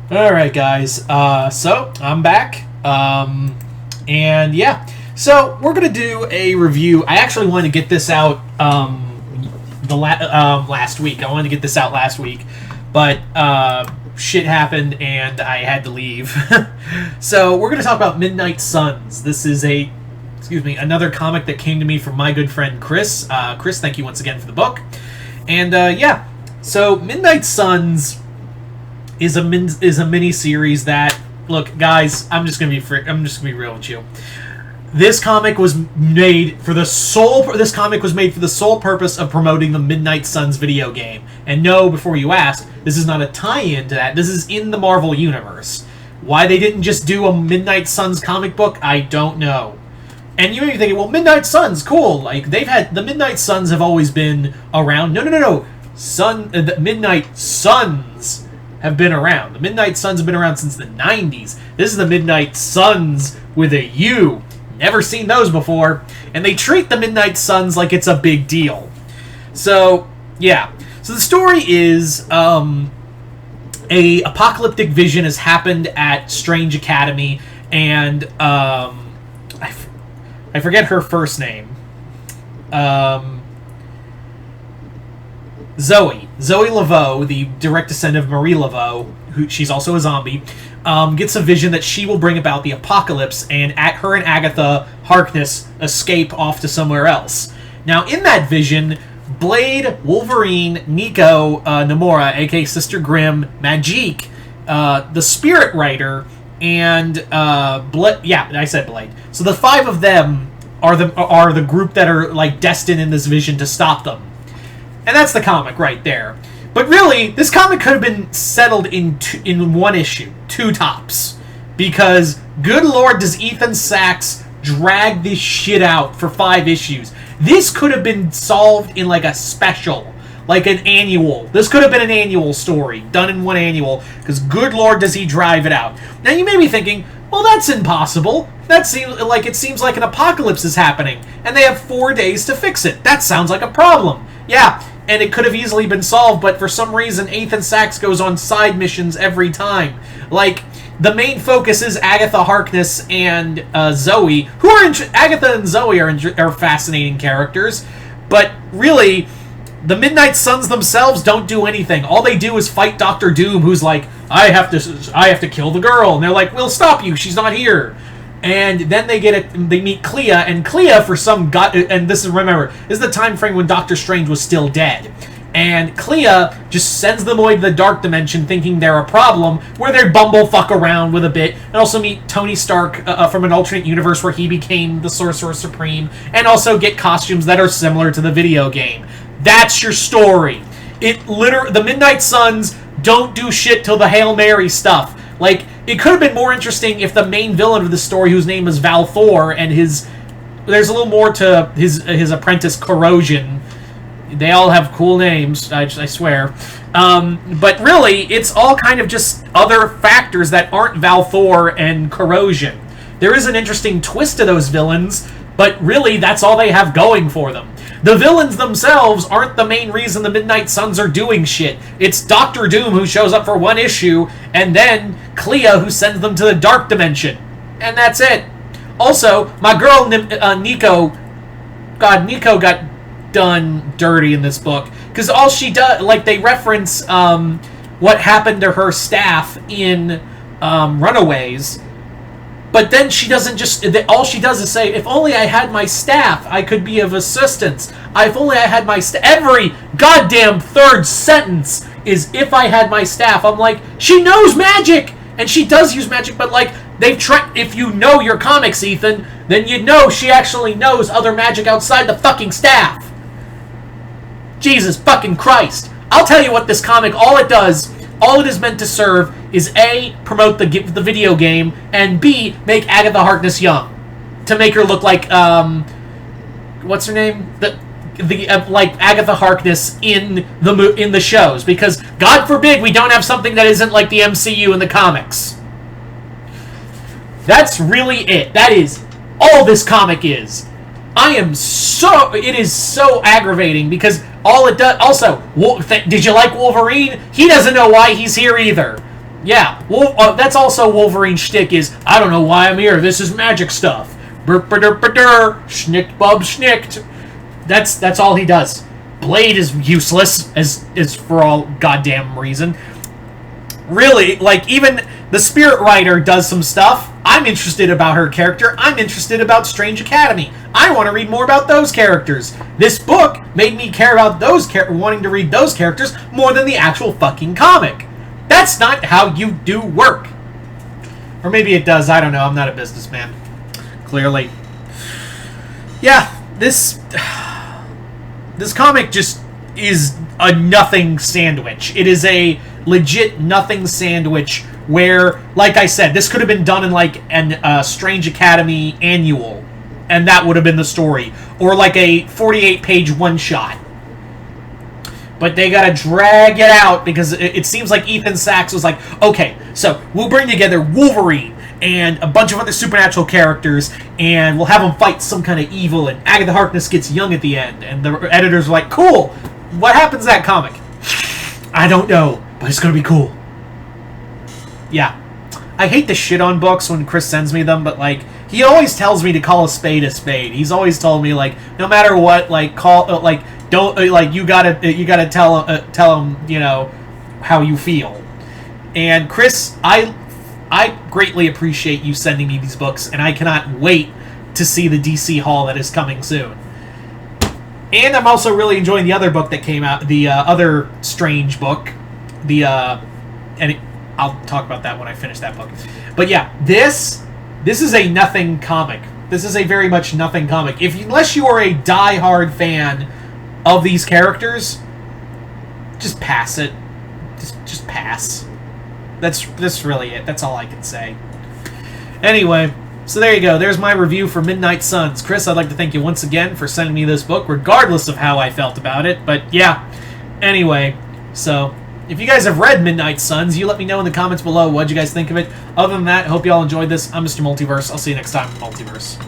Alright, guys. So, I'm back. And yeah. So, we're going to do a review. I actually wanted to get this out last week. I wanted to get this out last week. But shit happened and I had to leave. So, we're going to talk about Midnight Suns. This is another comic that came to me from my good friend Chris. Chris, thank you once again for the book. And yeah. So, Midnight Suns is a mini series that, look, guys, I'm just gonna be real with you. This comic was made for the sole purpose of promoting the Midnight Suns video game. And no, before you ask, this is not a tie-in to that. This is in the Marvel universe. Why they didn't just do a Midnight Suns comic book, I don't know. And you may be thinking, well, Midnight Suns, cool. Like, the Midnight Suns have always been around. No. The Midnight Suns have been around. The Midnight Suns have been around since the 90s. This is the Midnight Suns with a U. Never seen those before. And they treat the Midnight Suns like it's a big deal. So, yeah. So the story is, a apocalyptic vision has happened at Strange Academy, and, I forget her first name. Zoe Laveau, the direct descendant of Marie Laveau, she's also a zombie, gets a vision that she will bring about the apocalypse, and her and Agatha Harkness escape off to somewhere else. Now, in that vision, Blade, Wolverine, Nico Nomura, aka Sister Grimm, Magique, the Spirit Rider, and I said Blade. So the five of them are the group that are like destined in this vision to stop them. And that's the comic right there. But really, this comic could have been settled in one issue, two tops. Because, good lord, does Ethan Sacks drag this shit out for 5 issues. This could have been solved in like a special, like an annual. This could have been an annual story, done in one annual, because good lord does he drive it out. Now you may be thinking, well, that's impossible. It seems like an apocalypse is happening, and they have 4 days to fix it. That sounds like a problem. Yeah, and it could have easily been solved, but for some reason, Ethan Sacks goes on side missions every time. Like, the main focus is Agatha Harkness and Zoe, Agatha and Zoe are fascinating characters, but really, the Midnight Suns themselves don't do anything. All they do is fight Doctor Doom, who's like, I have to kill the girl, and they're like, we'll stop you, she's not here. And then they meet Clea, and Clea, and this is the time frame when Doctor Strange was still dead. And Clea just sends them away to the Dark Dimension thinking they're a problem, where they bumblefuck around with a bit, and also meet Tony Stark from an alternate universe where he became the Sorcerer Supreme, and also get costumes that are similar to the video game. That's your story. The Midnight Suns don't do shit till the Hail Mary stuff. Like, it could have been more interesting if the main villain of the story, whose name is Val Thor, and there's a little more to his apprentice Corrosion. They all have cool names, I swear. But really, it's all kind of just other factors that aren't Val Thor and Corrosion. There is an interesting twist to those villains, but really, that's all they have going for them. The villains themselves aren't the main reason the Midnight Suns are doing shit. It's Doctor Doom who shows up for one issue, and then Clea who sends them to the Dark Dimension. And that's it. Also, my girl Nico got done dirty in this book. Because all she does, like, they reference what happened to her staff in Runaways. But then she doesn't all she does is say, if only I had my staff, I could be of assistance. If only I had my staff. Every goddamn third sentence is, if I had my staff. I'm like, she knows magic! And she does use magic, but like, if you know your comics, Ethan, then you know she actually knows other magic outside the fucking staff. Jesus fucking Christ. I'll tell you what, this comic, all it is meant to serve is A, promote the video game, and B, make Agatha Harkness young. To make her look like, what's her name? Like Agatha Harkness in the shows. Because, God forbid, we don't have something that isn't like the MCU in the comics. That's really it. That is all this comic is. It is so aggravating because all it does. Also, did you like Wolverine? He doesn't know why he's here either. Yeah, that's also Wolverine's shtick is, I don't know why I'm here, this is magic stuff. Burp-a-derp-a-der, schnicked bub schnicked. That's all he does. Blade is useless, as for all goddamn reason. Really, like, even the Spirit Rider does some stuff. I'm interested about her character. I'm interested about Strange Academy. I want to read more about those characters. This book made me care about wanting to read those characters more than the actual fucking comic. That's not how you do work. Or maybe it does. I don't know. I'm not a businessman. Clearly. Yeah, this comic just is a nothing sandwich. It is a legit nothing sandwich where, like I said, this could have been done in like an Strange Academy annual, and that would have been the story. Or like a 48-page one-shot. But they gotta drag it out because it seems like Ethan Sachs was like, okay, so we'll bring together Wolverine and a bunch of other supernatural characters, and we'll have them fight some kind of evil, and Agatha Harkness gets young at the end. And the editors were like, cool, what happens to that comic? I don't know, but it's gonna be cool. Yeah. I hate the shit on books when Chris sends me them, but, like, he always tells me to call a spade a spade. He's always told me, like, no matter what, like, don't, like, you gotta tell him, you know, how you feel. And Chris, I greatly appreciate you sending me these books, and I cannot wait to see the DC haul that is coming soon. And I'm also really enjoying the other book that came out, the other Strange book, I'll talk about that when I finish that book. But yeah, this is a nothing comic. This is a very much nothing comic. Unless you are a die-hard fan of these characters, just pass it. Just pass. That's really it. That's all I can say. Anyway, so there you go. There's my review for Midnight Suns. Chris, I'd like to thank you once again for sending me this book, regardless of how I felt about it. But yeah, anyway, so if you guys have read Midnight Suns, you let me know in the comments below what you guys think of it. Other than that, I hope you all enjoyed this. I'm Mr. Multiverse. I'll see you next time in Multiverse.